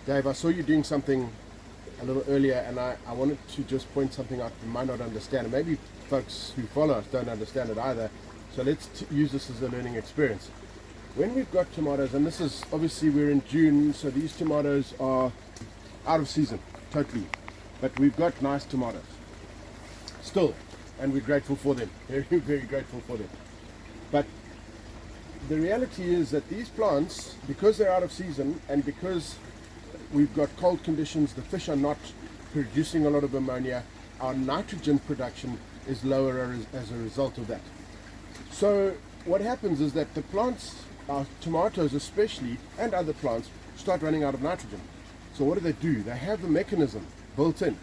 Dave, I saw you doing something a little earlier, and I wanted to just point something out you might not understand. And maybe folks who follow us don't understand it either. So let's use this as a learning experience. When we've got tomatoes, and this is obviously we're in June, so these tomatoes are out of season, totally. But we've got nice tomatoes still, and we're grateful for them. Very, very grateful for them. But the reality is that these plants, because they're out of season and because we've got cold conditions, the fish are not producing a lot of ammonia, our nitrogen production is lower as a result of that. So what happens is that the plants, our tomatoes especially, and other plants, start running out of nitrogen. So what do? They have the mechanism built in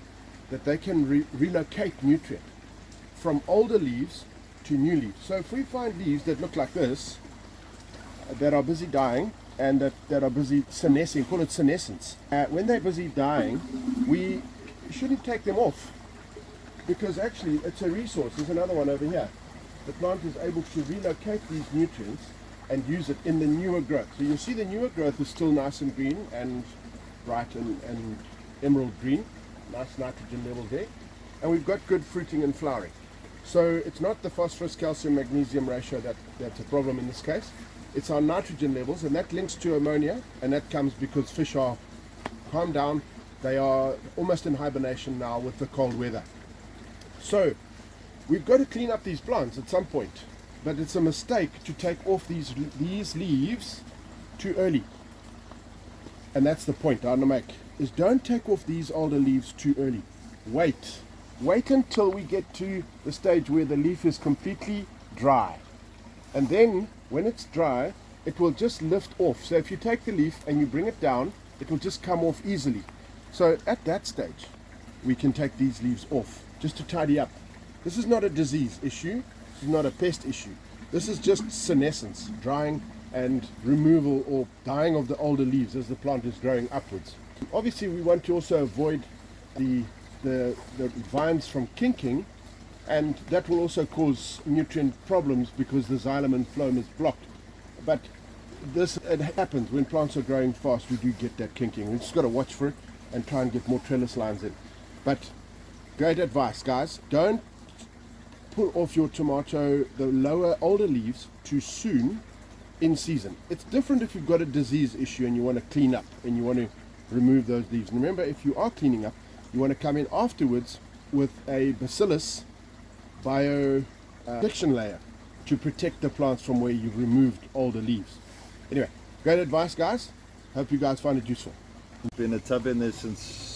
that they can relocate nutrient from older leaves to new leaves. So if we find leaves that look like this, that are busy dying, and that are busy senescing, call it senescence. When they're busy dying, we shouldn't take them off, because actually it's a resource. There's another one over here. The plant is able to relocate these nutrients and use it in the newer growth. So you see the newer growth is still nice and green and bright and emerald green, nice nitrogen levels there, and we've got good fruiting and flowering. So it's not the phosphorus, calcium, magnesium ratio that's a problem in this case. It's our nitrogen levels, and that links to ammonia, and that comes because fish are calmed down. They are almost in hibernation now with the cold weather. So we've got to clean up these plants at some point, but it's a mistake to take off these leaves too early. And that's the point I want to make, is don't take off these older leaves too early. Wait until we get to the stage where the leaf is completely dry. And then when it's dry, it will just lift off. So if you take the leaf and you bring it down, it will just come off easily. So at that stage, we can take these leaves off just to tidy up. This is not a disease issue. This is not a pest issue. This is just senescence, drying and removal or dying of the older leaves as the plant is growing upwards. Obviously, we want to also avoid the vines from kinking, and that will also cause nutrient problems because the xylem and phloem is blocked. But it happens when plants are growing fast. We do get that kinking. We just got to watch for it and try and get more trellis lines in. But great advice, guys. Don't pull off your tomato, the older leaves, too soon in season. It's different if you've got a disease issue and you want to clean up and you want to remove those leaves. And remember, if you are cleaning up, you want to come in afterwards with a bacillus protection layer to protect the plants from where you've removed older leaves. Anyway, great advice, guys. Hope you guys find it useful. Been a tub in there since